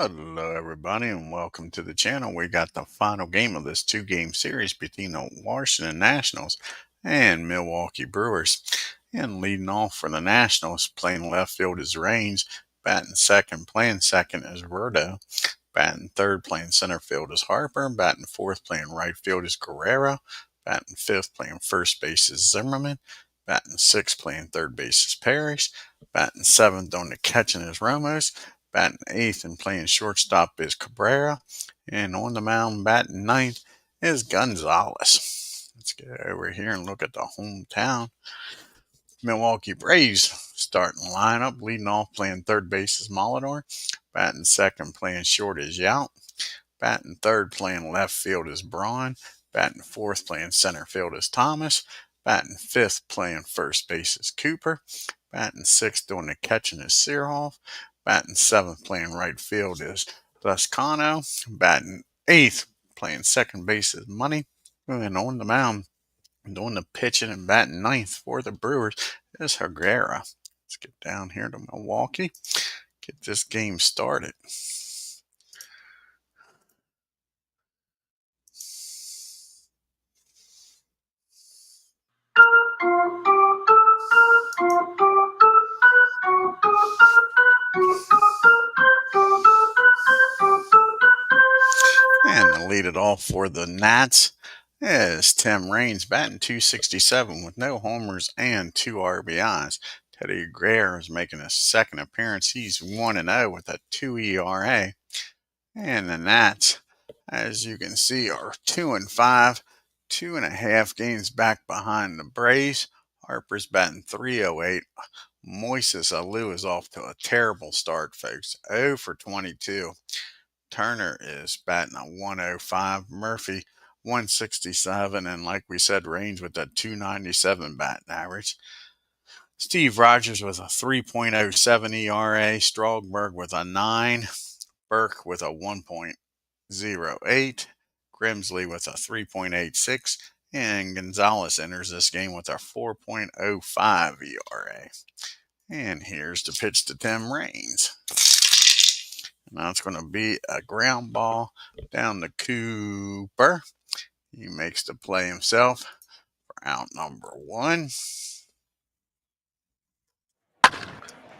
Hello, everybody, and welcome to the channel. We got the final game of this two-game series between the Washington Nationals and Milwaukee Brewers. And leading off for the Nationals, playing left field is Raines. Batting second, playing second is Verdo. Batting third, playing center field is Harper. Batting fourth, playing right field is GUERRA. Batting fifth, playing first base is Zimmerman. Batting sixth, playing third base is Parrish. Batting seventh on the catching is Ramos. Batting eighth and playing shortstop is Cabrera. And on the mound, batting ninth is Gonzalez. Let's get over here and look at the hometown Milwaukee Braves starting lineup. Leading off, playing third base is Molitor. Batting second, playing short is Yount. Batting third, playing left field is Braun. Batting fourth, playing center field is Thomas. Batting fifth, playing first base is Cooper. Batting sixth, doing the catching is Searhoff. Batting seventh, playing right field is Lascano. Batting eighth, playing second base is Money. And on the mound, doing the pitching and batting ninth for the Brewers is HIGUERA. Let's get down here to Milwaukee, get this game started. And to lead it off for the Nats is Tim Raines, batting .267 with no homers and 2 RBIs. Teddy Greer is making his second appearance. He's 1-0 with a 2 ERA. And the Nats, as you can see, are 2-5, 2.5 games back behind the Braves. Harper's batting .308. Moises Alou is off to a terrible start, folks. 0 for 22. Turner is batting a .105. Murphy 167, and like we said, Raines with a .297 batting average. Steve Rogers with a 3.07 ERA. Strasburg with a 9. Burke with a 1.08. Grimsley with a 3.86. And Gonzalez enters this game with a 4.05 ERA. And here's the pitch to Tim Raines. Now it's going to be a ground ball down to Cooper. He makes the play himself for out number 1.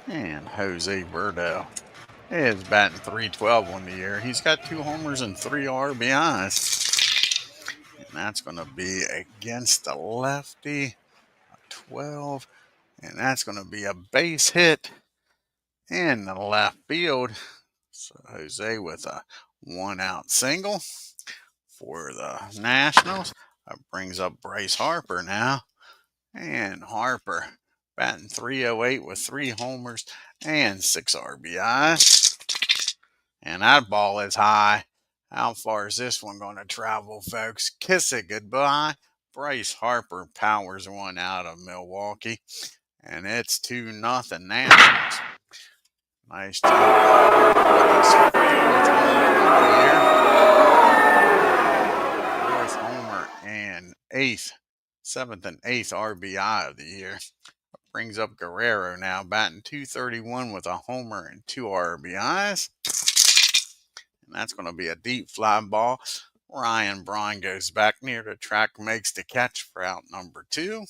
And Jose Verdo is batting .312 on the year. He's got 2 homers and 3 RBIs. And that's going to be against the lefty, a 12. And that's going to be a base hit in the left field. So Jose with a 1-out single for the Nationals. That brings up Bryce Harper now. And Harper batting .308 with 3 homers and 6 RBIs. And that ball is high. How far is this one going to travel, folks? Kiss it goodbye. Bryce Harper powers one out of Milwaukee. And it's 2-0 Nationals. Nice job. Fourth homer and 7th and 8th RBI of the year. Brings up Guerrero now, batting .231 with a homer and 2 RBIs. And that's going to be a deep fly ball. Ryan Braun goes back near the track, makes the catch for out number 2.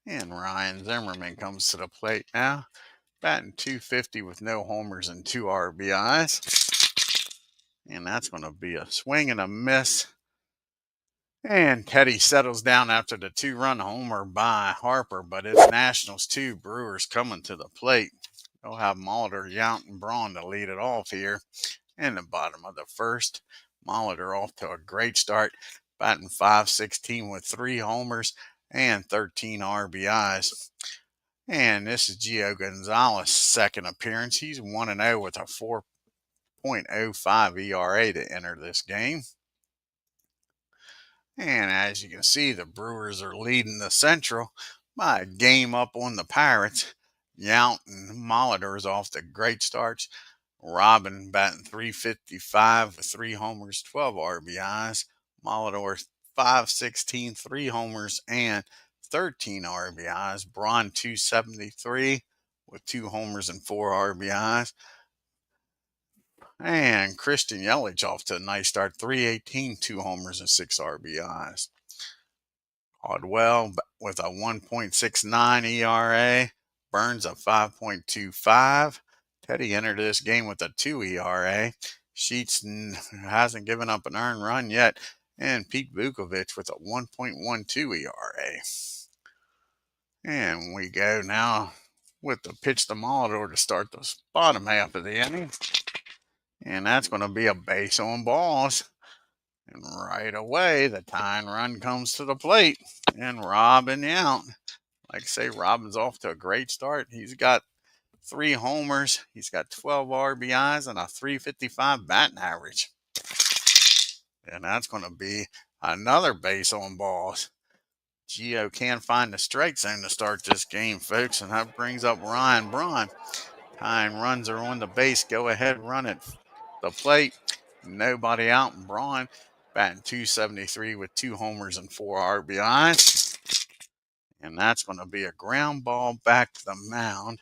And Ryan Zimmerman comes to the plate now, batting .250 with no homers and 2 RBIs. And that's going to be a swing and a miss. And Teddy settles down after the 2-run homer by Harper, but it's Nationals 2, Brewers coming to the plate. They'll have Molitor, Yount, and Braun to lead it off here in the bottom of the first. Molitor off to a great start, batting .516 with 3 homers and 13 RBIs. And this is Gio Gonzalez' second appearance. He's 1-0 with a 4.05 ERA to enter this game. And as you can see, the Brewers are leading the Central by a game up on the Pirates. Yount and Molitor's off to great starts. Robin batting .355 with 3 homers, 12 RBIs. Molitor .516, 3 homers, and 13 RBIs. Braun .273 with 2 homers and 4 RBIs. And Christian Yelich off to a nice start, 318, 2 homers and 6 RBIs. Caldwell with a 1.69 ERA. Burns a 5.25. Teddy entered this game with a 2 ERA. Sheets hasn't given up an earned run yet. And Pete Vukovich with a 1.12 ERA. And we go now with the pitch to Molitor to start the bottom half of the inning. And that's going to be a base on balls. And right away, the tying run comes to the plate. And Robin out. Like I say, Robin's off to a great start. He's got 3 homers. He's got 12 RBIs and a 355 batting average. And that's going to be another base on balls. Gio can't find the strike zone to start this game, folks. And that brings up Ryan Braun. Tying runs are on the base. Go ahead, run it. The plate. Nobody out, and Braun batting .273 with 2 homers and 4 RBIs. And that's going to be a ground ball back to the mound.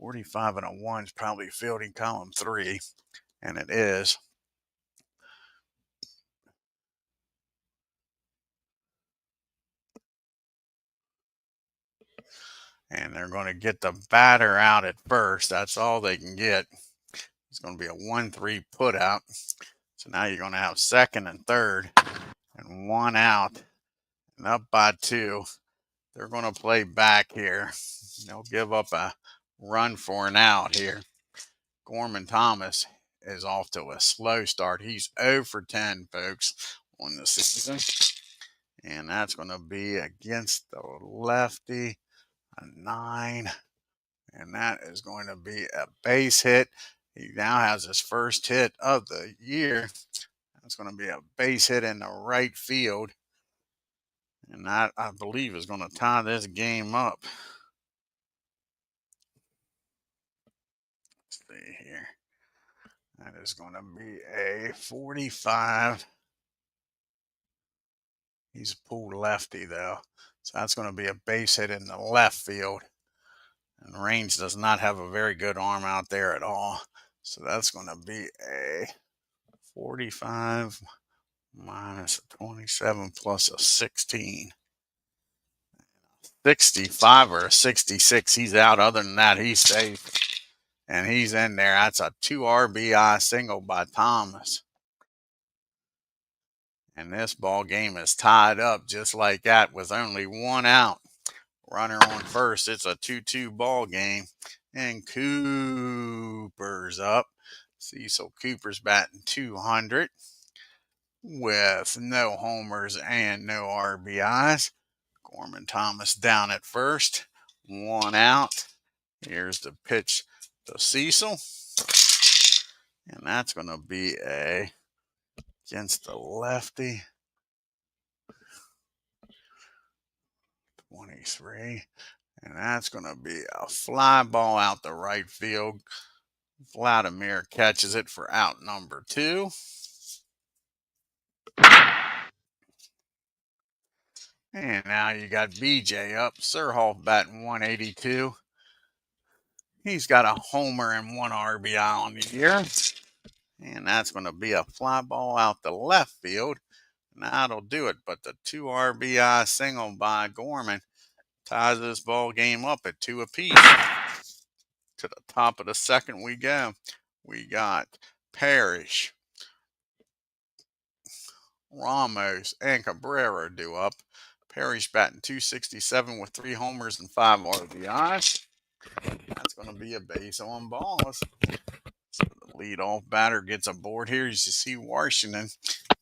45-1 is probably fielding column 3, and it is. And they're going to get the batter out at first. That's all they can get. It's going to be a 1-3 put out. So now you're going to have second and third and 1 out and up by 2. They're going to play back here. They'll give up a run for an out here. Gorman Thomas is off to a slow start. He's 0 for 10, folks, on the season. And that's going to be against the lefty, a 9. And that is going to be a base hit. He now has his first hit of the year. That's going to be a base hit in the right field. And that, I believe, is going to tie this game up. Let's see here. That is going to be a 45. He's a pulled lefty, though. So that's going to be a base hit in the left field. And Raines does not have a very good arm out there at all. So that's going to be a 45 minus a 27 plus a 16. 65 or a 66. He's out. Other than that, he's safe. And he's in there. That's a 2 RBI single by Thomas. And this ball game is tied up just like that with only 1 out. Runner on first. It's a 2-2 ball game. And Cooper's up. Cecil Cooper's batting .200 with no homers and no RBIs. Gorman Thomas down at first. 1 out. Here's the pitch to Cecil. And that's going to be a against the lefty. 23. And that's going to be a fly ball out the right field. Vladimir catches it for out number 2. And now you got BJ up. Surhoff batting .182. He's got a homer and 1 RBI on the year. And that's going to be a fly ball out the left field. And that'll do it. But the 2 RBI single by Gorman ties this ball game up at 2 apiece. To the top of the second we go. We got Parrish, Ramos, and Cabrera due up. Parrish batting .267 with 3 homers and 5 RBIs. That's going to be a base on balls. So the leadoff batter gets aboard here. As you see, Washington,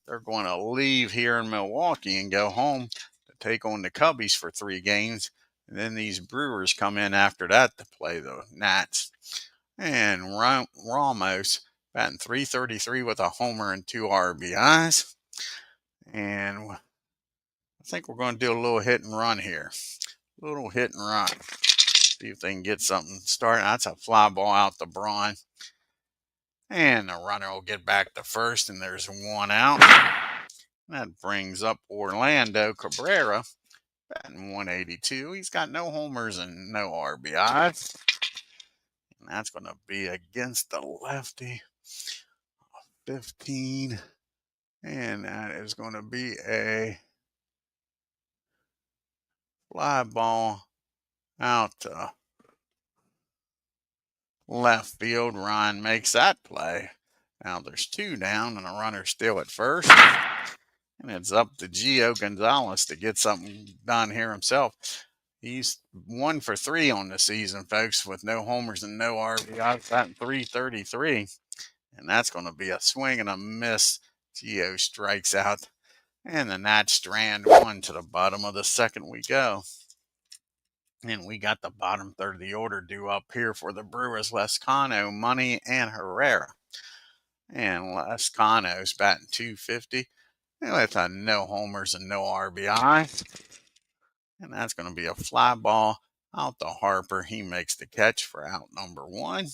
they're going to leave here in Milwaukee and go home to take on the Cubbies for 3 games. And then these Brewers come in after that to play the Nats. And Ramos batting .333 with a homer and 2 RBIs. And I think we're going to do a little hit and run here. A little hit and run. See if they can get something started. That's a fly ball out to Braun. And the runner will get back to first, and there's 1 out. That brings up Orlando Cabrera, batting .182. He's got no homers and no RBIs. And that's going to be against the lefty. 15. And that is going to be a fly ball out to left field. Ryan makes that play. Now there's 2 down and a runner still at first. And it's up to Gonzalez to get something done here himself. He's 1 for 3 on the season, folks, with no homers and no RBIs. At 333. And that's going to be a swing and a miss. Gio strikes out. And the Nats strand 1 to the bottom of the second we go. And we got the bottom third of the order due up here for the Brewers. Lescano, Money, and Higuera. And Lescano's batting .250 with no homers and no RBI. And that's going to be a fly ball out to Harper. He makes the catch for out number 1.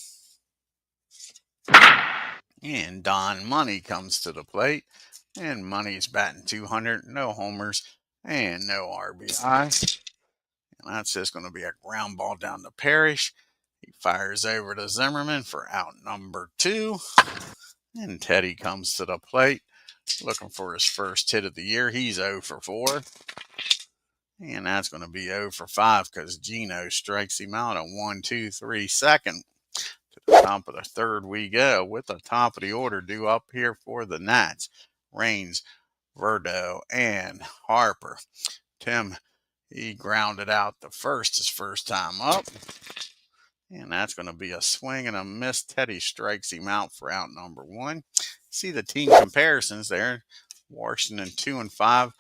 And Don Money comes to the plate. And Money's batting .200, no homers, and no RBI. And that's just going to be a ground ball down to Parrish. He fires over to Zimmerman for out number 2. And Teddy comes to the plate looking for his first hit of the year. He's 0 for 4. And that's going to be 0 for 5 because Gino strikes him out at 1, 2, 3 second. To the top of the third we go with the top of the order due up here for the Nats. Raines, Verdo, and Harper. Tim, he grounded out the first his first time up. And that's going to be a swing and a miss. Teddy strikes him out for out number 1. See the team comparisons there. Washington 2 and 5,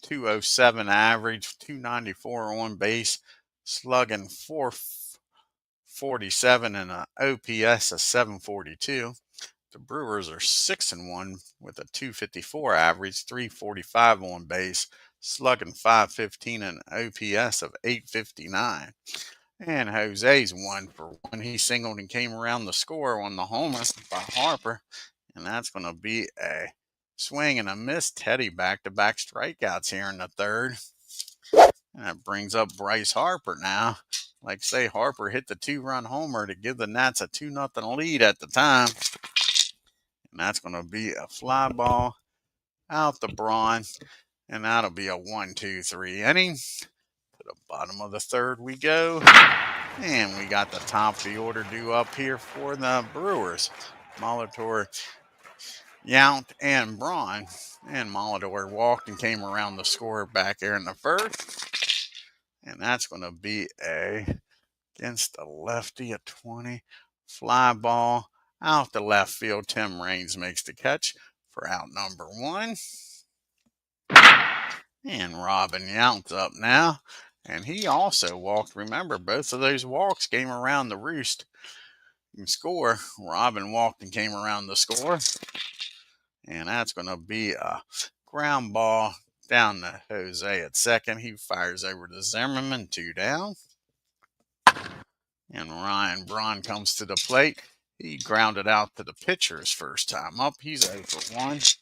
207 average, 294 on base, slugging 447 and an OPS of 742. The Brewers are 6 and 1 with a 254 average, 345 on base, slugging 515 and an OPS of 859. And Jose's 1 for 1. He singled and came around the score on the homer by Harper. And that's going to be a swing and a miss. Teddy back-to-back strikeouts here in the third. And that brings up Bryce Harper now. Like say, Harper hit the 2-run homer to give the Nats a 2-0 lead at the time. And that's going to be a fly ball out the Braun. And that'll be a 1, 2, 3 inning. To the bottom of the third we go. And we got the top of the order due up here for the Brewers. Molitor, Yount, and Braun. And Molitor walked and came around the score back there in the first. And that's going to be against the lefty, a 20 fly ball out the left field. Tim Raines makes the catch for out number 1. And Robin Yount's up now. And he also walked. Remember, both of those walks came around the roost and score. Robin walked and came around the score. And that's going to be a ground ball down to Jose at second. He fires over to Zimmerman, 2 down. And Ryan Braun comes to the plate. He grounded out to the pitcher his first time up. He's 0 for 1. And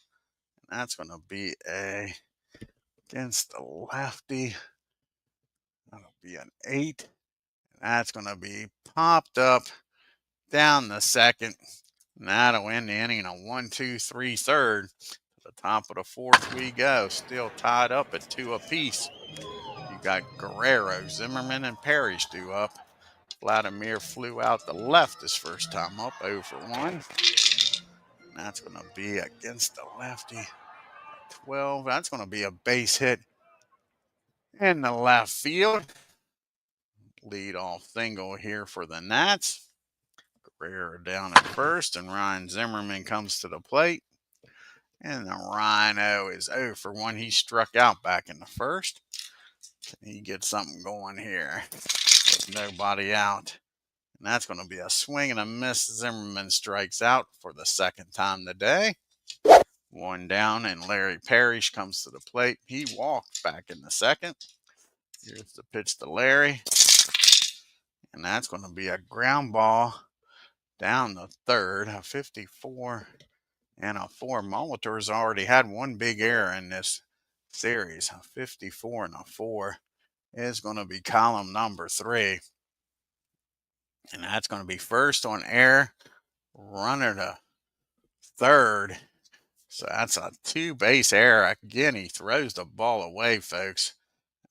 that's going to be against the lefty. That'll be an 8. And that's going to be popped up down the second. And that'll end the inning a 1, 2, 3 third. To the top of the fourth we go. Still tied up at 2 apiece. You got Guerrero, Zimmerman, and Parrish due up. Vladimir flew out the left his first time up, 0 for 1. And that's going to be against the lefty. 12. That's going to be a base hit in the left field. Lead-off single here for the Nats. Guerrero down at first, and Ryan Zimmerman comes to the plate. And the Rhino is 0 for 1. He struck out back in the first. Can he get something going here with nobody out? And that's going to be a swing and a miss. Zimmerman strikes out for the second time today. 1 down, and Larry Parrish comes to the plate. He walked back in the second. Here's the pitch to Larry. And that's going to be a ground ball down the third, a 54 and a 4. Molitor's already had one big error in this series. A 54 and a 4 is going to be column number 3. And that's going to be first on error. Runner to third. So that's a two-base error. Again, he throws the ball away, folks.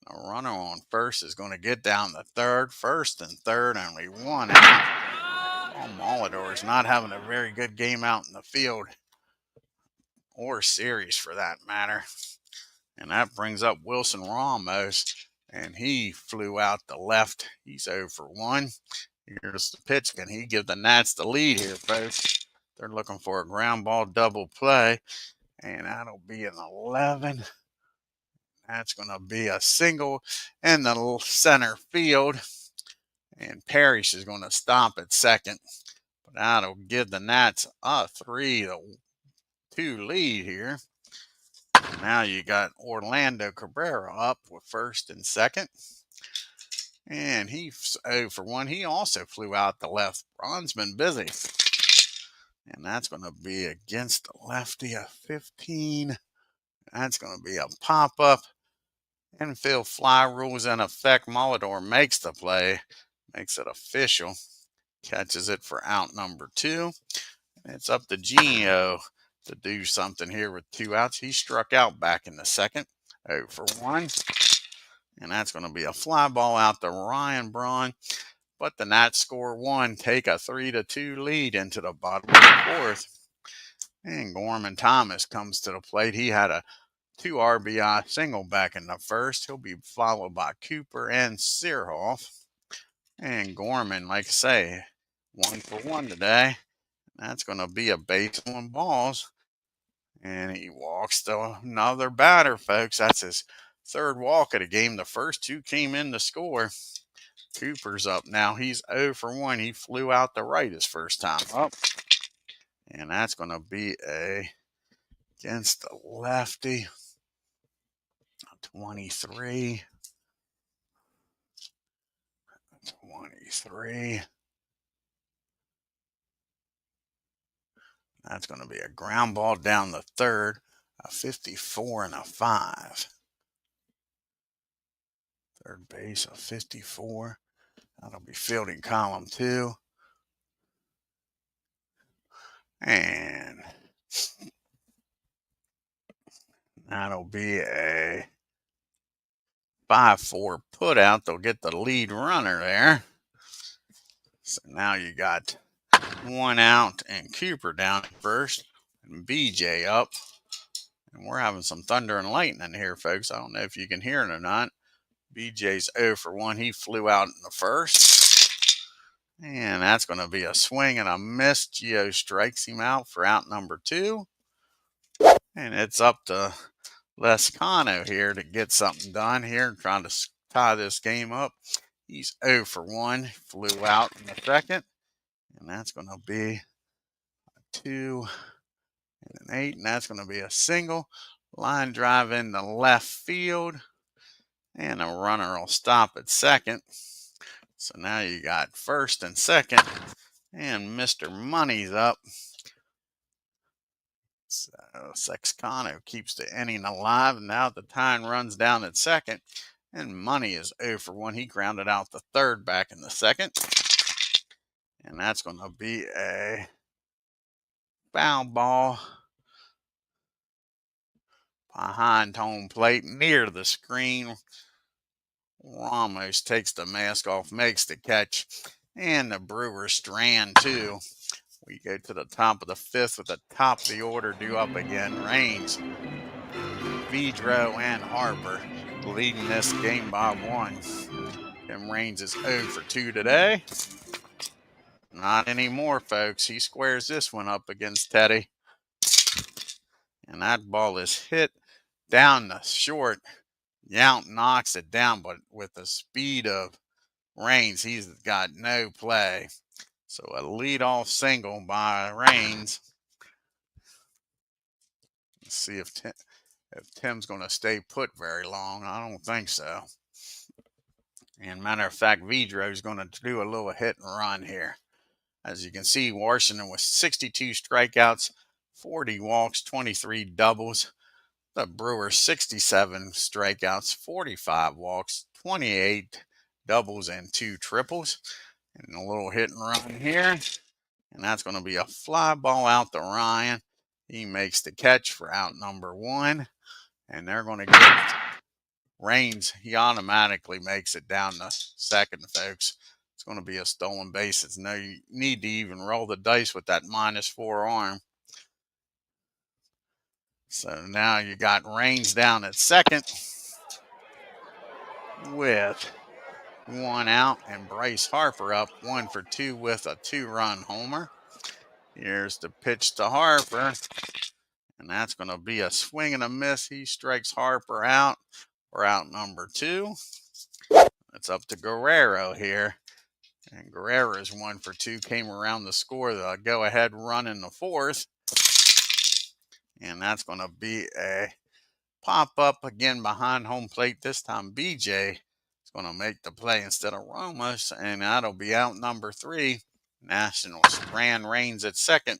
And a runner on first is going to get down to third. First and third, only one out. Paul Molitor is not having a very good game out in the field, or series for that matter. And that brings up Wilson Ramos, and he flew out the left. He's 0 for 1. Here's the pitch. Can he give the Nats the lead here, folks? They're looking for a ground ball double play, and that'll be an 11. That's going to be a single in the center field, and Parrish is going to stop at second. But that'll give the Nats a 3-2 lead here. Now you got Orlando Cabrera up with first and second. And he's 0 for 1. He also flew out the left. Ron's been busy. And that's going to be against the lefty, a 15. That's going to be a pop-up. Infield fly rules in effect. Molitor makes the play. Makes it official. Catches it for out number 2. And it's up to Gino to do something here with 2 outs. He struck out back in the second. 0 for 1. And that's going to be a fly ball out to Ryan Braun. But the Nats score 1, take a 3-2 lead into the bottom of the fourth. And Gorman Thomas comes to the plate. He had a 2 RBI single back in the first. He'll be followed by Cooper and Searhoff. And Gorman, like I say, 1 for 1 today. That's going to be a base on balls. And he walks to another batter, folks. That's his 3rd walk of the game. The first 2 came in to score. Cooper's up now. He's 0 for 1. He flew out the right his first time up. And that's going to be against the lefty. 23. That's going to be a ground ball down the third, a 54 and a 5. Third base, a 54. That'll be fielding column 2. And that'll be a 5-4 put out. They'll get the lead runner there. So now you got 1 out and Cooper down at first and BJ up. And we're having some thunder and lightning here, folks. I don't know if you can hear it or not. BJ's 0 for 1. He flew out in the first. And that's going to be a swing and a miss. Gio strikes him out for out number 2. And it's up to Lescano here to get something done here, trying to tie this game up. He's 0 for 1. Flew out in the second. And that's going to be a 2 and an 8. And that's going to be a single. Line drive in the left field. And a runner will stop at second. So now you got first and second. And Mr. Money's up. So Sexcano keeps the inning alive. And now the time runs down at second. And Money is 0 for 1. He grounded out the third back in the second. And that's going to be a foul ball behind home plate near the screen. Ramos takes the mask off, makes the catch, and the Brewers strand 2. We go to the top of the 5th with the top of the order due up again. Raines, Vidro, and Harper leading this game by 1. Tim Raines is 0 for 2 today. Not anymore, folks. He squares this one up against Teddy. And that ball is hit down the short. Yount knocks it down, but with the speed of Raines, he's got no play. So a leadoff single by Raines. Let's see if Tim's going to stay put very long. I don't think so. And matter of fact, Vidro is going to do a little hit and run here. As you can see, Washington with 62 strikeouts, 40 walks, 23 doubles. The Brewers 67 strikeouts, 45 walks, 28 doubles, and 2 triples. And a little hit and run here. And that's going to be a fly ball out to Ryan. He makes the catch for out number 1. And they're going to get Raines. He automatically makes it down to second, folks. It's going to be a stolen base. It's no need to even roll the dice with that -4 arm. So now you got Raines down at second with 1 out, and Bryce Harper up 1 for 2 with a 2-run homer. Here's the pitch to Harper, and that's going to be a swing and a miss. He strikes Harper out for out number 2. It's up to Guerrero here, and Guerrero's 1 for 2 came around to score the go-ahead run in the 4th, and that's going to be a pop-up again behind home plate. This time BJ is going to make the play instead of Ramos, and that'll be out number 3. Nationals ran Raines at second.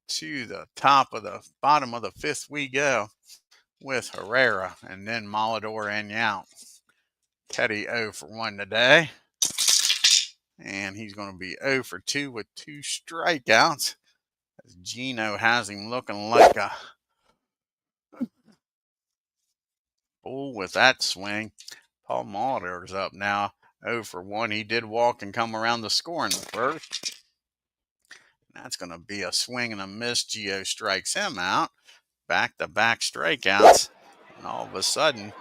To the bottom of the 5th we go with Higuera, and then Malador and Yount. Teddy 0 for 1 today, and he's going to be 0 for 2 with 2 strikeouts. As Gino has him looking like a bull with that swing. Paul Malador's up now 0 for 1. He did walk and come around the score in the 1st. That's going to be a swing and a miss. Gio strikes him out. Back-to-back strikeouts. And all of a sudden,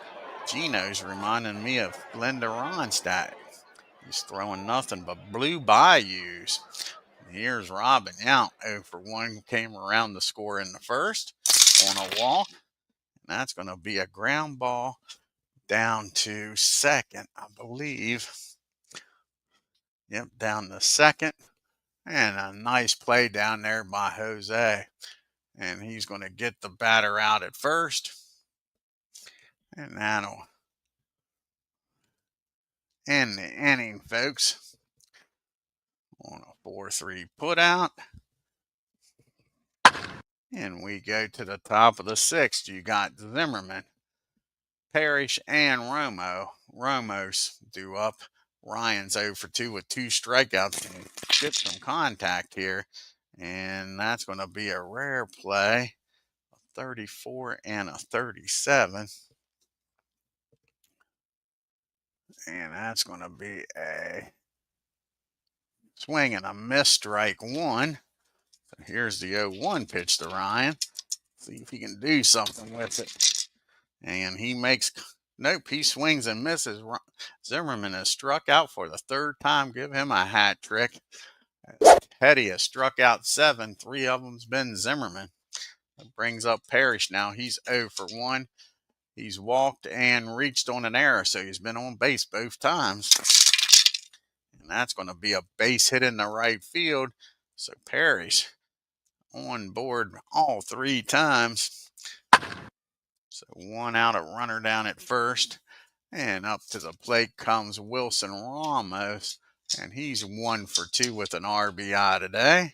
Gino's reminding me of Linda Ronstadt. He's throwing nothing but blue bayous. And here's Robin Yount. 0 for 1 came around the score in the 1st on a walk. And that's going to be a ground ball down to second, I believe. Yep, down to second. And a nice play down there by Jose. And he's going to get the batter out at first. And that'll end the inning, folks. On a 4-3 put out. And we go to the top of the 6th. You got Zimmerman, Parrish, and Romo. Romo's due up. Ryan's 0 for 2 with 2 strikeouts. And get some contact here. And that's going to be a rare play. A 34 and a 37. And that's going to be a swing and a miss, strike 1. So here's the 0-1 pitch to Ryan. See if he can do something with it. And he makes, nope, he swings and misses. Zimmerman has struck out for the 3rd time. Give him a hat trick. Teddy has struck out 7. 3 of them's been Zimmerman. That brings up Parrish now. He's 0 for 1. He's walked and reached on an error, so he's been on base both times. And that's going to be a base hit in the right field. So Parrish on board all 3 times. So 1 out, a runner down at first. And up to the plate comes Wilson Ramos. And he's 1 for 2 with an RBI today.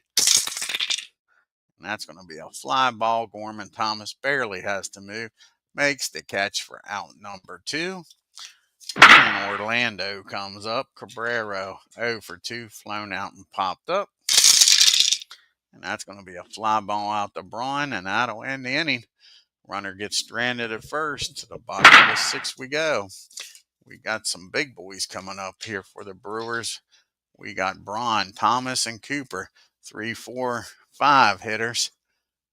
And that's going to be a fly ball. Gorman Thomas barely has to move. Makes the catch for out number 2. And Orlando comes up. Cabrera 0 for 2, flown out and popped up. And that's going to be a fly ball out to Braun, and that'll end the inning. Runner gets stranded at first. To the bottom of the 6th we go. We got some big boys coming up here for the Brewers. We got Braun, Thomas, and Cooper. 3, 4, 5 hitters.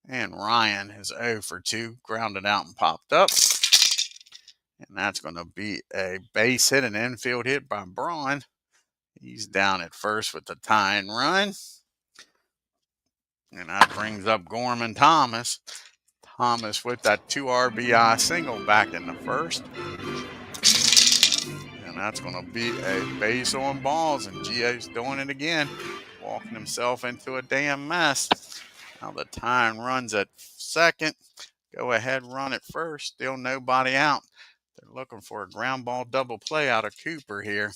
And Ryan is 0 for 2, grounded out and popped up. And that's going to be a base hit, an infield hit by Braun. He's down at first with the tying run. And that brings up Gorman Thomas. Thomas with that 2 RBI single back in the 1st. And that's going to be a base on balls. And Gio's doing it again. Walking himself into a damn mess. Now the tying runs at second. Go ahead, run at first. Still nobody out. They're looking for a ground ball double play out of Cooper here.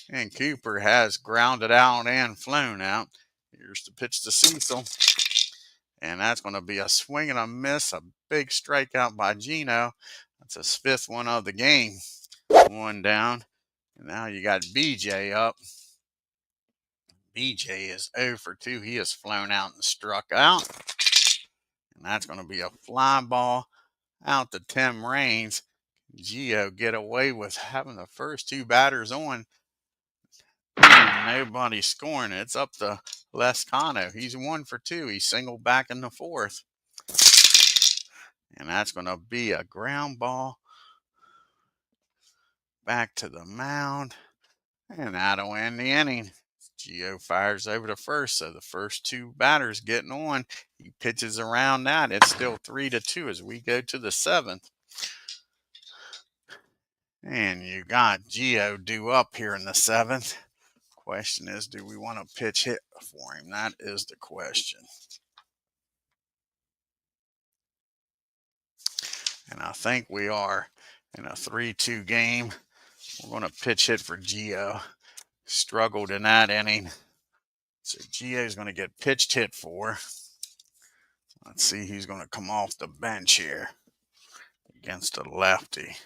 And Cooper has grounded out and flown out. Here's the pitch to Cecil. And that's going to be a swing and a miss. A big strikeout by Gino. That's his 5th one of the game. 1 down. And now you got BJ up. BJ is 0 for 2. He has flown out and struck out. And that's going to be a fly ball out to Tim Raines. Gio get away with having the first two batters on. Nobody scoring. It's up to Lescano. He's 1 for 2. He singled back in the fourth. And that's going to be a ground ball back to the mound. And that'll end the inning. Gio fires over to first, so the first two batters getting on. He pitches around that. It's still 3-2 as we go to the seventh. And you got Gio due up here in the seventh. Question is, do we want to pitch hit for him? That is the question. And I think we are in a 3-2 game. We're going to pitch hit for Gio. Struggled in that inning. So Gio's going to get pitched hit for. Let's see who's going to come off the bench here against a lefty.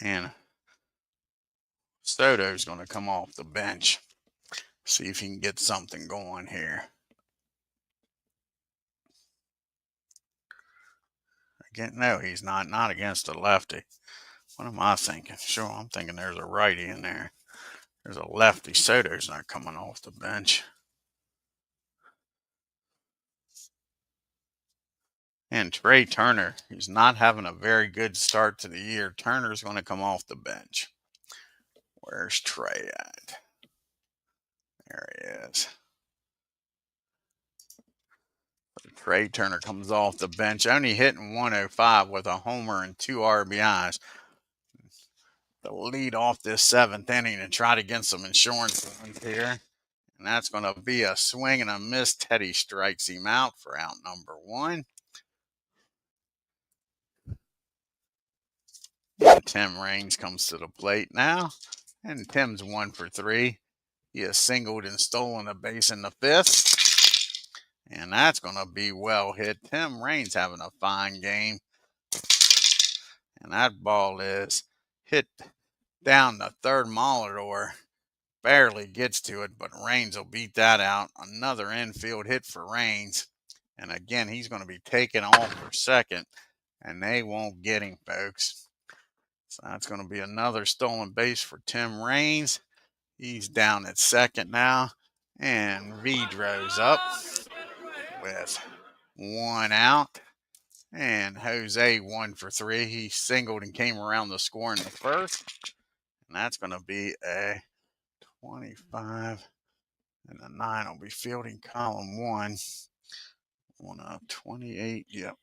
And Soto's going to come off the bench. See if he can get something going here. Again, no, he's not against a lefty. What am I thinking? Sure, I'm thinking there's a righty in there. There's a lefty. Soto's not coming off the bench. And Trey Turner, he's not having a very good start to the year. Turner's going to come off the bench. Where's Trey at? There he is. Trey Turner comes off the bench, only hitting 105 with a homer and 2 RBIs. To lead off this seventh inning and try to get some insurance runs here. And that's going to be a swing and a miss. Teddy strikes him out for out number 1. And Tim Raines comes to the plate now. And Tim's 1 for 3. He has singled and stolen a base in the fifth. And that's going to be well hit. Tim Raines having a fine game. And that ball is hit down the third Molitor. Barely gets to it, but Raines will beat that out. Another infield hit for Raines. And again, he's going to be taken off for second. And they won't get him, folks. So that's going to be another stolen base for Tim Raines. He's down at second now. And Vidro's up with 1 out. And Jose 1 for 3. He singled and came around the score in the first. And that's going to be a 25. And the 9 will be fielding column 1 on a 28. Yep.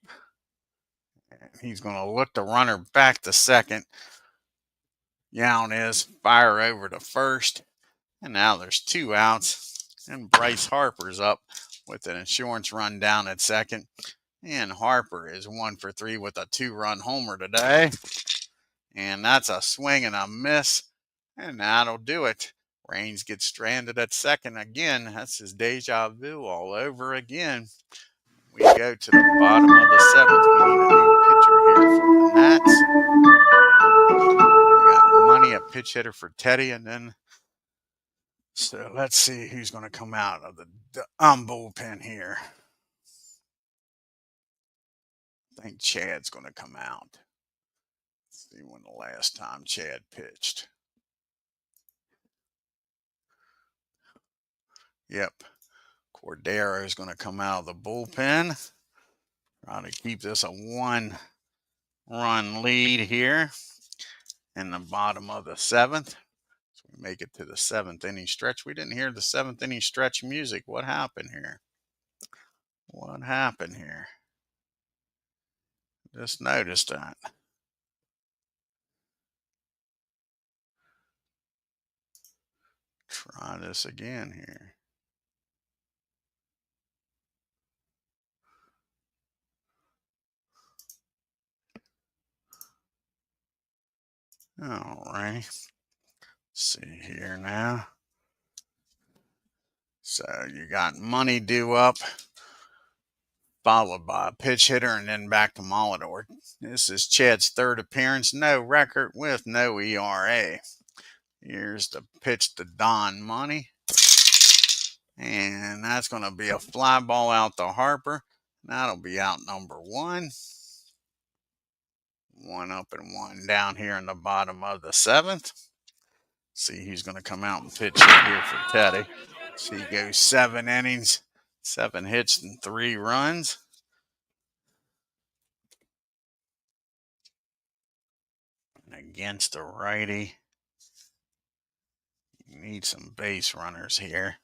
And he's going to look the runner back to second. Young is fire over to first. And now there's 2 outs. And Bryce Harper's up with an insurance run down at second. And Harper is 1 for 3 with a 2-run homer today. And that's a swing and a miss. And that'll do it. Raines gets stranded at second again. That's his deja vu all over again. We go to the bottom of the seventh. We need a new pitcher here for the Nats. We got Money, a pitch hitter for Teddy, and then so let's see who's going to come out of the bullpen here. I think Chad's going to come out. Let's see when the last time Chad pitched. Yep. Cordero is going to come out of the bullpen. Trying to keep this a 1-run lead here in the bottom of the seventh. So we make it to the 7th inning stretch. We didn't hear the 7th inning stretch music. What happened here? What happened here? Just noticed that. Try this again here. All right. See here now. So you got Money due up. followed by a pitch hitter and then back to Molitor. This is Chad's third appearance, no record with no ERA. Here's the pitch to Don Money. And that's going to be a fly ball out to Harper. That'll be out number 1. 1 up and 1 down here in the bottom of the 7th. See who's going to come out and pitch here for Teddy. So he goes 7 innings, 7 hits, and 3 runs. And against a righty, you need some base runners here.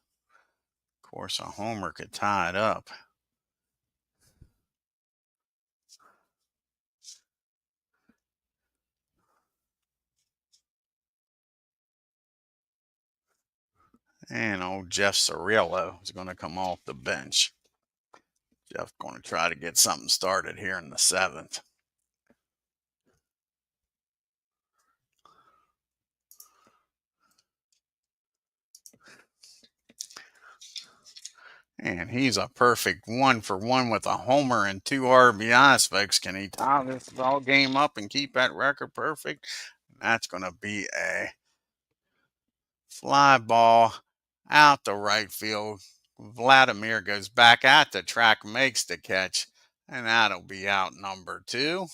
Of course, a homer could tie it up. And old Jeff Cirillo is going to come off the bench. Jeff going to try to get something started here in the 7th. And he's a perfect 1-for-1 with a homer and 2 RBIs, folks. Can he tie this ball game up and keep that record perfect? That's going to be a fly ball out to right field. Vladimir goes back at the track, makes the catch, and that'll be out number 2.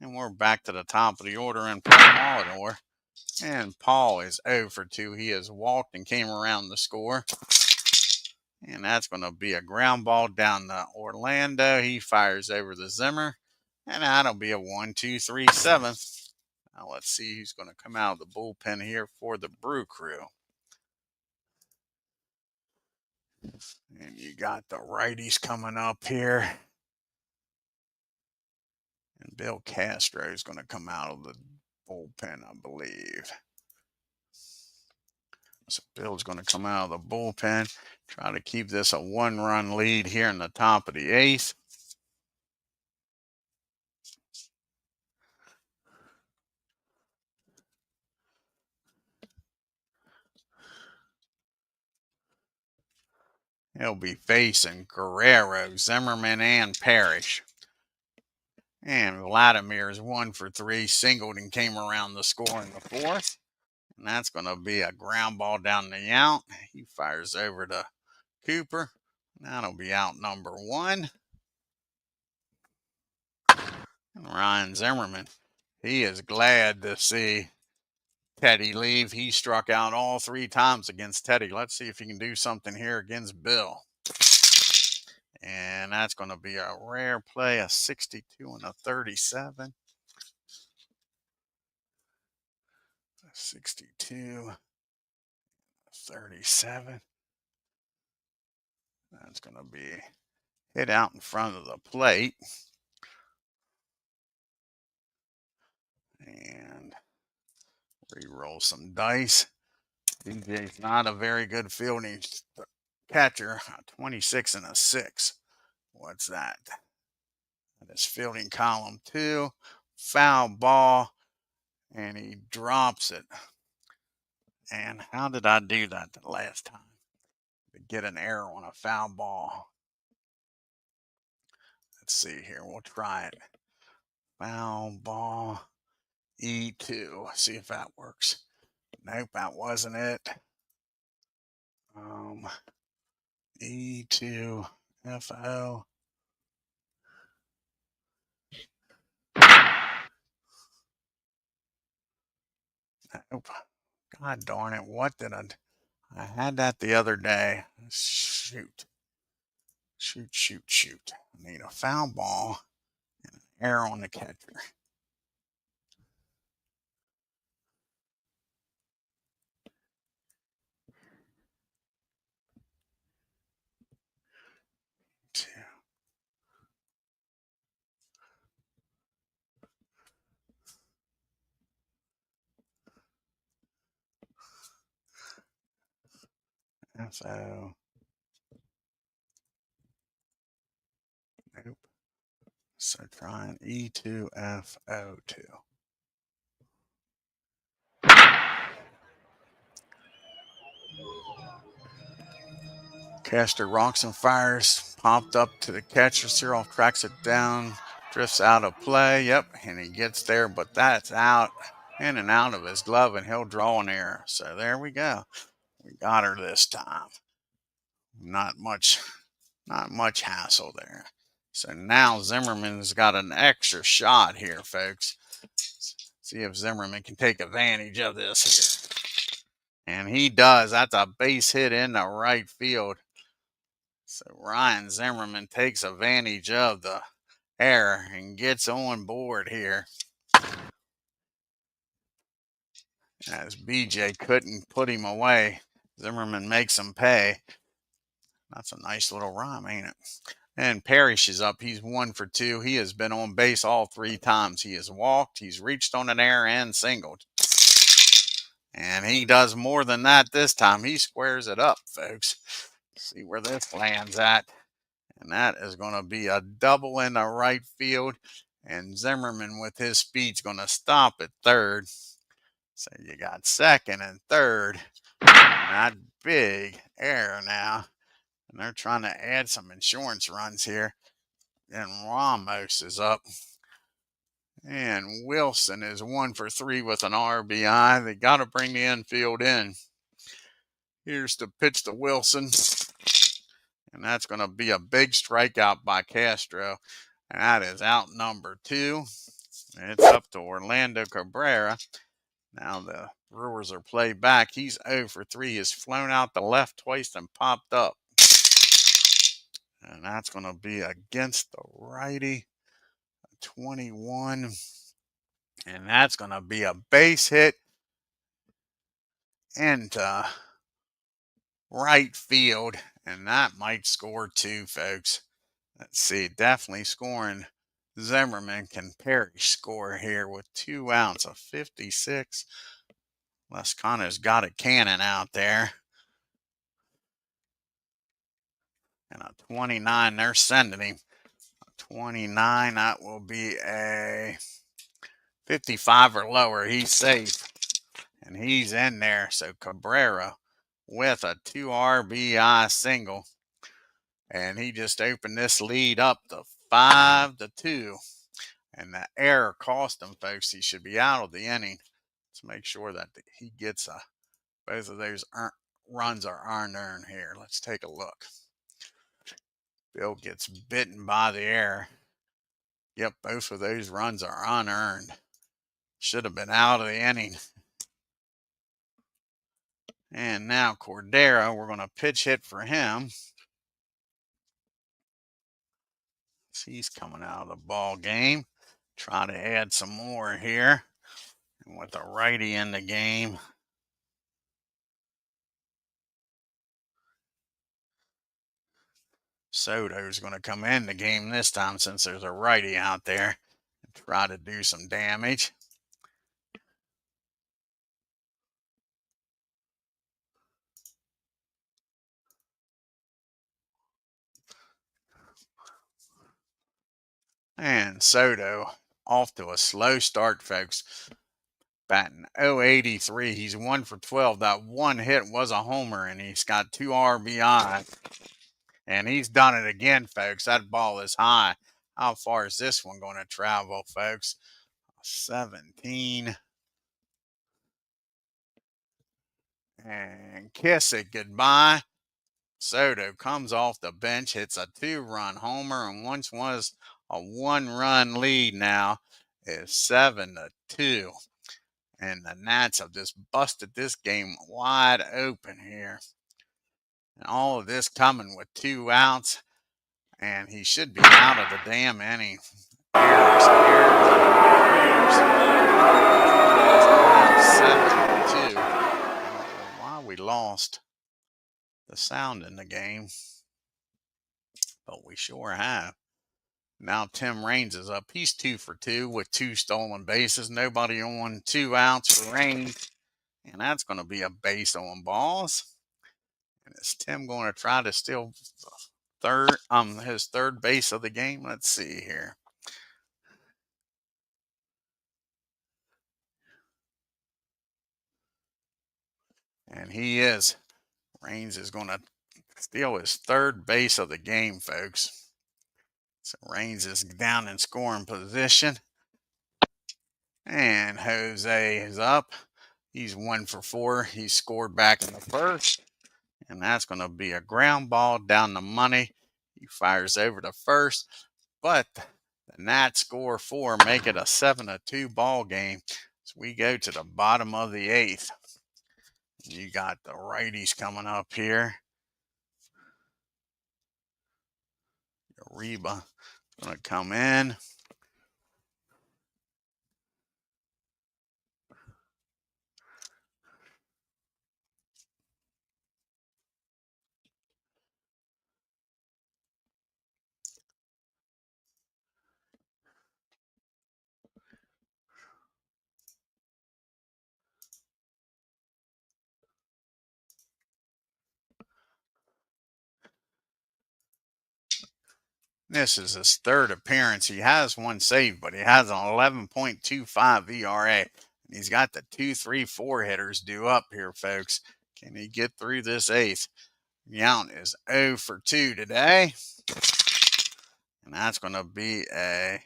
And we're back to the top of the order in Paul Molitor. And Paul is 0 for 2. He has walked and came around the score. And that's going to be a ground ball down to Orlando. He fires over the Zimmer. And that'll be a 1-2-3 7th. Now let's see who's going to come out of the bullpen here for the Brew Crew. And you got the righties coming up here. And Bill Castro is going to come out of the bullpen, I believe. So Bill's going to come out of the bullpen, try to keep this a 1-run lead here in the top of the 8th. He'll be facing Guerrero, Zimmerman, and Parrish. And Vladimir is 1 for 3, singled and came around the score in the 4th. And that's going to be a ground ball down the out. He fires over to Cooper. That'll be out number 1. And Ryan Zimmerman, he is glad to see Teddy leave. He struck out all 3 times against Teddy. Let's see if he can do something here against Bill. And that's going to be a rare play, a 62 and a 37. 62, 37. That's going to be hit out in front of the plate. And re-roll some dice. DJ's not a very good fielding catcher. 26 and a 6. What's that? That is fielding column 2. Foul ball. And he drops it. And how did I do that the last time? To get an error on a foul ball. Let's see here. We'll try it. Foul ball. E2. See if that works. Nope, that wasn't it. E2 FO. Nope. God darn it. What did I had that the other day. Shoot. Shoot. I need a foul ball and an error on the catcher. FO. Nope. So trying E2 FO2. Caster rocks and fires, popped up to the catcher. Cyril tracks it down, drifts out of play. Yep, and he gets there, but that's out, in and out of his glove, and he'll draw an error. So there we go. We got her this time. Not much hassle there. So now Zimmerman's got an extra shot here, folks. See if Zimmerman can take advantage of this here. And he does. That's a base hit in the right field. So Ryan Zimmerman takes advantage of the error and gets on board here. As BJ couldn't put him away, Zimmerman makes him pay. That's a nice little rhyme, ain't it? And Parrish is up. He's 1 for 2. He has been on base all 3 times. He has walked, he's reached on an error, and singled. And he does more than that this time. He squares it up, folks. See where this lands at. And that is going to be a double in the right field. And Zimmerman, with his speed, is going to stop at third. So you got second and third. Not big error now. And they're trying to add some insurance runs here. And Ramos is up. And Wilson is 1 for 3 with an RBI. They got to bring the infield in. Here's the pitch to Wilson. And that's going to be a big strikeout by Castro. And that is out number 2. It's up to Orlando Cabrera. Now the Brewers are played back. He's 0 for 3. He's flown out the left twice and popped up. And that's going to be against the righty. 21. And that's going to be a base hit into right field. And that might score 2, folks. Let's see. Definitely scoring. Zimmerman can Parrish score here with 2 outs of 56. Lescano's got a cannon out there. And a 29, they're sending him. A 29, that will be a 55 or lower. He's safe. And he's in there. So Cabrera with a 2 RBI single. And he just opened this lead up to 5-2. And the error cost him, folks. He should be out of the inning. Let's make sure that he gets both of those runs are unearned here. Let's take a look. Bill gets bitten by the error. Yep, both of those runs are unearned. Should have been out of the inning. And now Cordero, we're going to pitch hit for him. He's coming out of the ball game. Try to add some more here. And with a righty in the game, Soto's going to come in the game this time since there's a righty out there and try to do some damage. And Soto off to a slow start, folks. Batting .083. He's 1 for 12. That one hit was a homer, and he's got 2 RBI. And he's done it again, folks. That ball is high. How far is this one going to travel, folks? 17. And kiss it goodbye. Soto comes off the bench, hits a 2-run homer, and once was a 1-run lead now is 7-2. And the Nats have just busted this game wide open here. And all of this coming with 2 outs. And he should be out of the damn inning. Errors. 7-2. I don't know why we lost the sound in the game, but we sure have. Now Tim Raines is up. He's 2 for 2 with 2 stolen bases. Nobody on, 2 outs for Raines. And that's going to be a base on balls. And is Tim going to try to steal his third base of the game? Let's see here. And he is. Raines is going to steal his third base of the game, folks. So Reigns is down in scoring position. And Jose is up. He's 1 for 4. He scored back in the first. And that's going to be a ground ball down the money. He fires over to first. But the Nats score 4, make it a 7-2 ball game. So we go to the bottom of the 8th. You got the righties coming up here. Reba going to come in. This is his third appearance. He has one save, but he has an 11.25 ERA. And he's got the 2, 3, 4 hitters due up here, folks. Can he get through this 8th? Yount is 0 for 2 today. And that's going to be a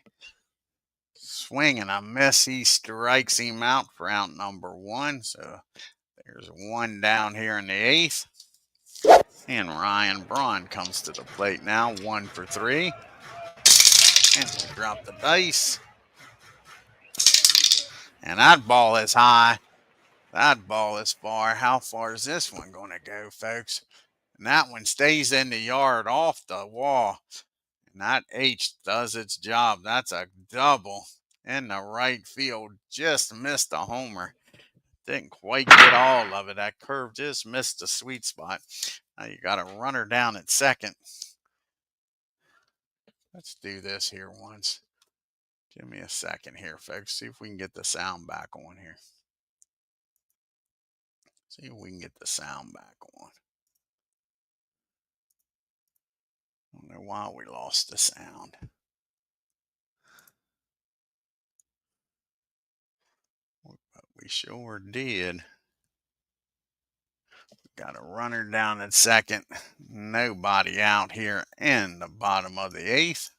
swing and a miss. He strikes him out for out number 1. So there's 1 down here in the 8th. And Ryan Braun comes to the plate now, 1 for 3. And we drop the dice. And that ball is high. That ball is far. How far is this one going to go, folks? And that one stays in the yard off the wall. And that H does its job. That's a double in the right field. Just missed a homer. Didn't quite get all of it. That curve just missed the sweet spot. Now you got a runner down at second. Let's do this here once. Give me a second here, folks. See if we can get the sound back on here. See if we can get the sound back on. I don't know why we lost the sound. But we sure did. Got a runner down at second. Nobody out here in the bottom of the 8th.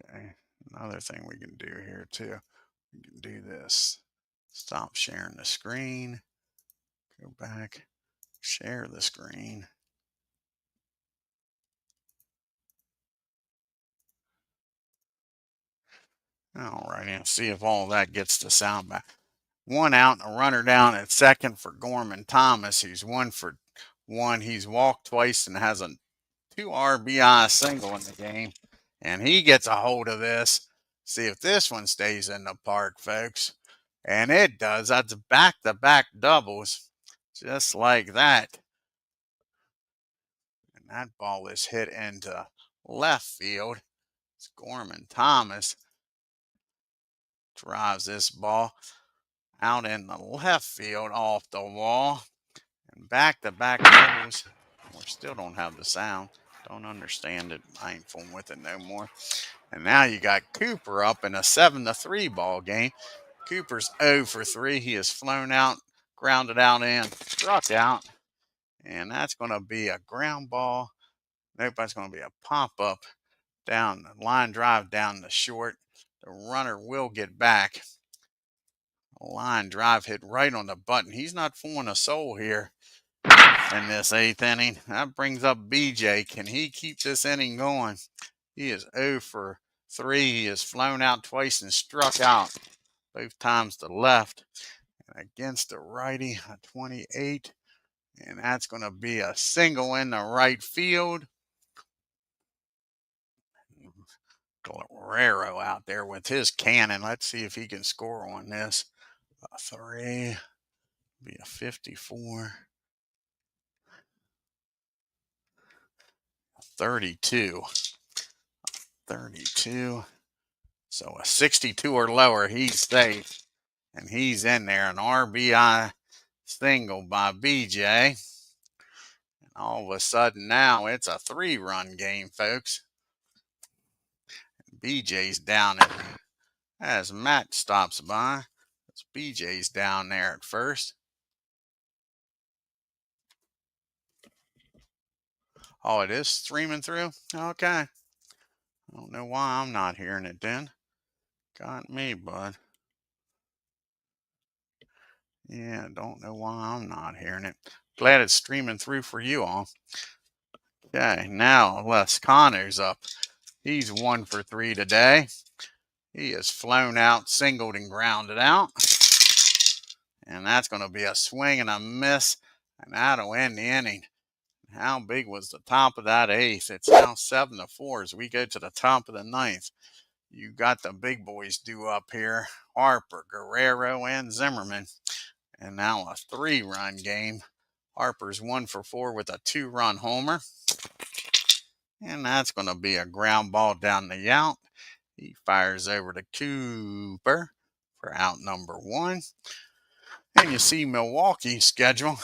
Okay, another thing we can do here too. We can do this. Stop sharing the screen. Go back. Share the screen. All right, and see if all that gets the sound back. 1 out and a runner down at second for Gorman Thomas. He's 1 for 1. He's walked twice and has a 2 RBI single in the game. And he gets a hold of this. See if this one stays in the park, folks. And it does. That's back-to-back doubles. Just like that. And that ball is hit into left field. It's Gorman Thomas drives this ball out in the left field off the wall. And back-to-back doubles. We still don't have the sound. Don't understand it. I ain't fooling with it no more. And now you got Cooper up in a 7-3 ball game. Cooper's 0 for 3. He has flown out, grounded out, and struck out. And that's going to be a ground ball. Nope, that's going to be a pop-up down the line drive down the short. The runner will get back. A line drive hit right on the button. He's not fooling a soul here in this 8th inning. That brings up BJ. Can he keep this inning going? He is 0 for 3. He has flown out twice and struck out both times to left. And against the righty, a 28. And that's going to be a single in the right field. Guerrero out there with his cannon. Let's see if he can score on this. A 3. Be a 54. 32. 32. So a 62 or lower, he's safe. And he's in there, an RBI single by BJ. And all of a sudden now it's a 3-run game, folks. BJ's down there as Matt stops by. BJ's down there at first. Oh, it is streaming through? Okay. I don't know why I'm not hearing it then. Got me, bud. Yeah, don't know why I'm not hearing it. Glad it's streaming through for you all. Okay, now Les Cano's up. He's 1 for 3 today. He has flown out, singled, and grounded out. And that's going to be a swing and a miss. And that'll end the inning. How big was the top of that 8th? It's now 7-4 as we go to the top of the 9th. You got the big boys due up here. Harper, Guerrero, and Zimmerman. And now a 3-run game. Harper's 1 for 4 with a 2-run homer. And that's going to be a ground ball down the Yount. He fires over to Cooper for out number 1. And you see Milwaukee's schedule.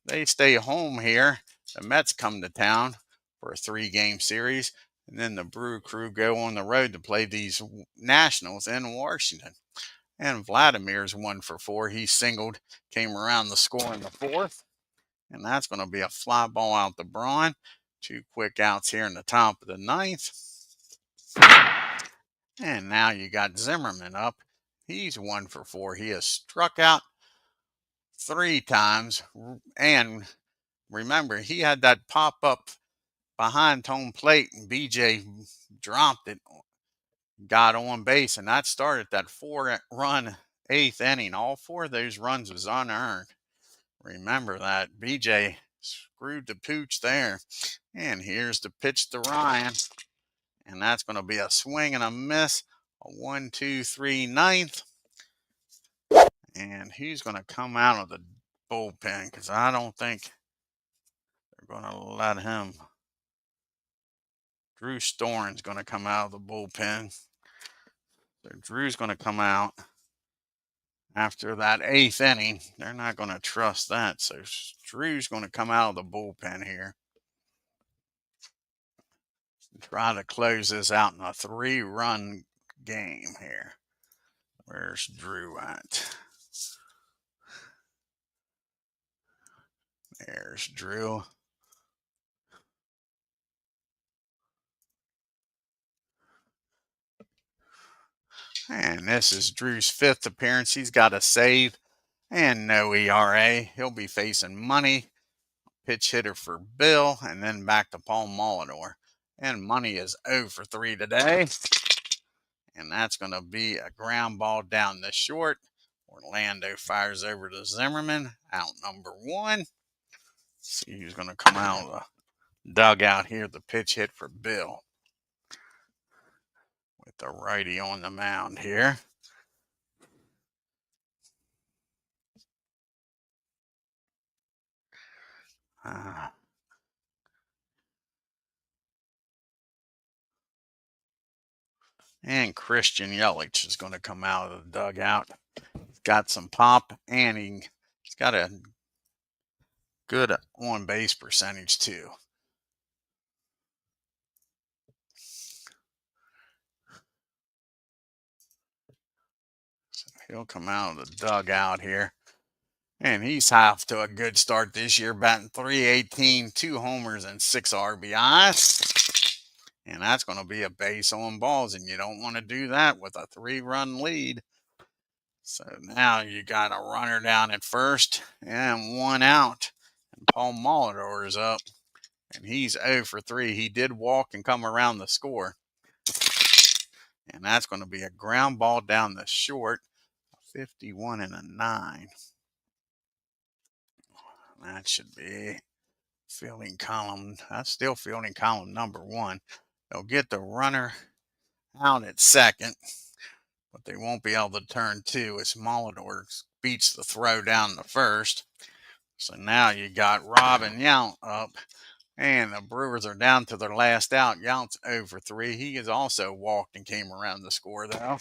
They stay home here. The Mets come to town for a 3-game series. And then the Brew Crew go on the road to play these Nationals in Washington. And Vladimir's 1 for 4. He singled, came around the score in the 4th. And that's going to be a fly ball out to Braun. 2 quick outs here in the top of the 9th. And now you got Zimmerman up. He's 1 for 4. He has struck out 3 times. And remember, he had that pop up behind home plate, and BJ dropped it, got on base, and that started that 4-run 8th inning. All 4 of those runs was unearned. Remember that. BJ screwed the pooch there. And here's the pitch to Ryan. And that's going to be a swing and a miss. A 1-2-3 9th. And he's going to come out of the bullpen because I don't think they're going to let him. Drew Storen's going to come out of the bullpen. So Drew's going to come out after that 8th inning. They're not going to trust that. So Drew's going to come out of the bullpen here. Try to close this out in a 3-run game here. Where's Drew at? There's Drew. And this is Drew's 5th appearance. He's got a save and no ERA. He'll be facing Money, pitch hitter for Bill, and then back to Paul Molitor. And Money is 0 for 3 today. And that's going to be a ground ball down the short. Orlando fires over to Zimmerman, out number 1. See who's going to come out of the dugout here. The pitch hit for Bill. With the righty on the mound here. And Christian Yelich is going to come out of the dugout. He's got some pop, and he's got a good on-base percentage too. So he'll come out of the dugout here. And he's off to a good start this year, batting .318, 2 homers, and 6 RBIs. And that's going to be a base on balls, and you don't want to do that with a 3-run lead. So now you got a runner down at first and 1 out. And Paul Molitor is up, and he's 0 for 3. He did walk and come around the score. And that's going to be a ground ball down the short, 51 and a 9. That should be fielding column. That's still fielding column number 1. They'll get the runner out at second, but they won't be able to turn 2 as Molitor beats the throw down the first. So now you got Rob and Yount up, and the Brewers are down to their last out. Yount's 0 for 3. He has also walked and came around the score, though.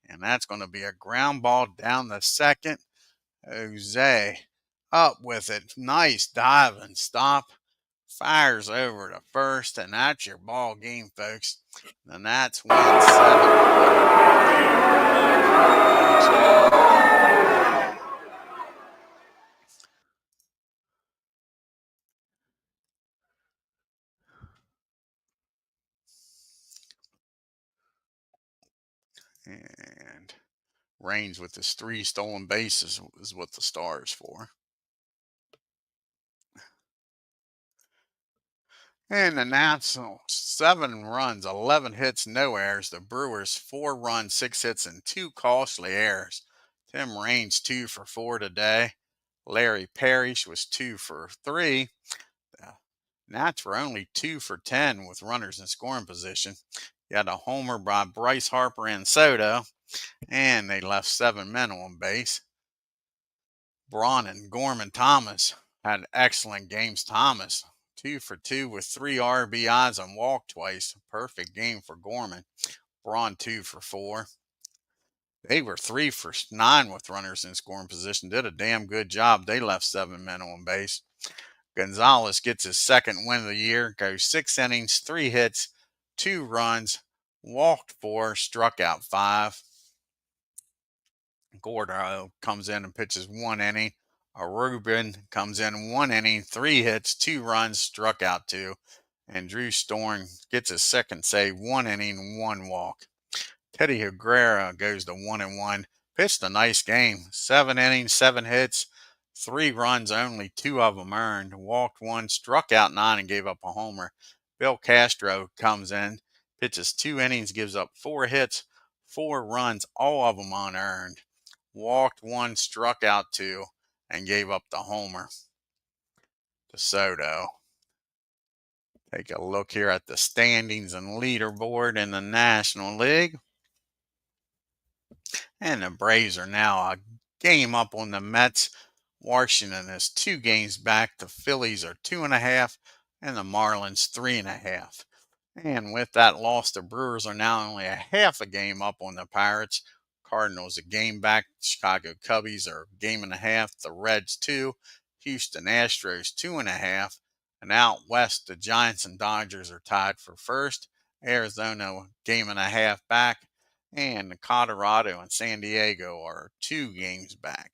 And that's going to be a ground ball down the second. Jose up with it. Nice dive and stop. Fires over to first, and that's your ball game, folks. The Nats win 7-1. And Reigns with his 3 stolen bases is what the star is for. And the Nats, 7 runs, 11 hits, no errors. The Brewers, 4 runs, 6 hits, and 2 costly errors. Tim Raines, 2 for 4 today. Larry Parrish was 2 for 3. The Nats were only 2 for 10 with runners in scoring position. You had a homer by Bryce Harper and Soto, and they left 7 men on base. Braun and Gorman Thomas had excellent games. Thomas, 2 for 2 with 3 RBIs and walked twice. Perfect game for Gorman. Braun, 2 for 4. They were 3 for 9 with runners in scoring position. Did a damn good job. They left 7 men on base. Gonzalez gets his second win of the year. Goes 6 innings, 3 hits, 2 runs, walked 4, struck out 5. Gordo comes in and pitches 1 inning. Rubin comes in 1 inning, 3 hits, 2 runs, struck out 2. And Drew Storm gets his second save, 1 inning, 1 walk. Teddy Higuera goes to 1-1. Pitched a nice game. 7 innings, 7 hits, 3 runs, only 2 of them earned. Walked 1, struck out 9, and gave up a homer. Bill Castro comes in, pitches 2 innings, gives up 4 hits, 4 runs, all of them unearned. Walked 1, struck out 2, and gave up the homer to Soto. Take a look here at the standings and leaderboard in the National League. And the Braves are now a game up on the Mets. Washington is 2 games back. The Phillies are 2.5, and the Marlins 3.5. And with that loss, the Brewers are now only a half a game up on the Pirates. Cardinals a game back. Chicago Cubbies are a game and a half. The Reds 2. Houston Astros 2.5. And out west, the Giants and Dodgers are tied for first. Arizona game and a half back. And Colorado and San Diego are 2 games back.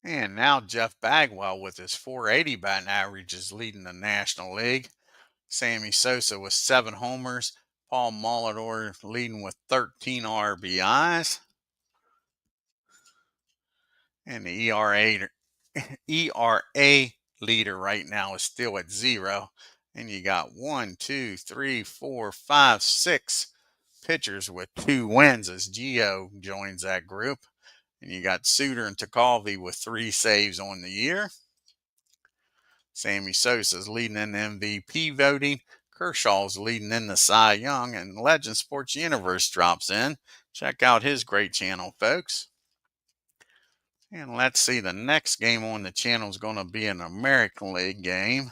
And now Jeff Bagwell with his .480 batting average is leading the National League. Sammy Sosa with 7 homers. Paul Molitor leading with 13 RBIs. And the ERA leader right now is still at 0. And you got 1, 2, 3, 4, 5, 6 pitchers with 2 wins as Gio joins that group. And you got Suter and Tekulve with 3 saves on the year. Sammy Sosa's leading in the MVP voting. Kershaw's leading in the Cy Young. And Legend Sports Universe drops in. Check out his great channel, folks. And let's see, the next game on the channel is going to be an American League game.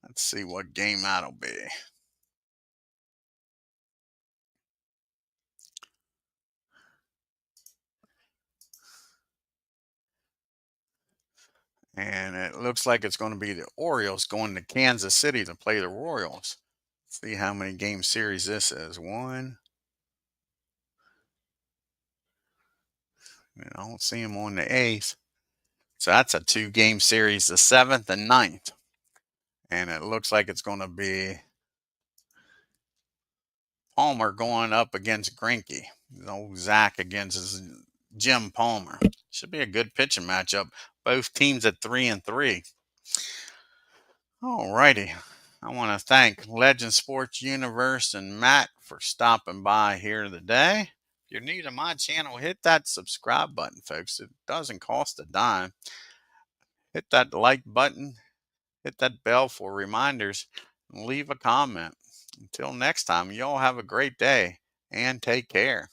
Let's see what game that'll be. And it looks like it's going to be the Orioles going to Kansas City to play the Royals. Let's see how many game series this is. 1. I don't see them on the 8th. So that's a 2-game series, the 7th and 9th. And it looks like it's going to be Palmer going up against Greinke. Old Zach against Jim Palmer. Should be a good pitching matchup. Both teams at 3-3. All righty. I want to thank Legend Sports Universe and Matt for stopping by here today. If you're new to my channel, hit that subscribe button, folks. It doesn't cost a dime. Hit that like button. Hit that bell for reminders. And leave a comment. Until next time, y'all have a great day and take care.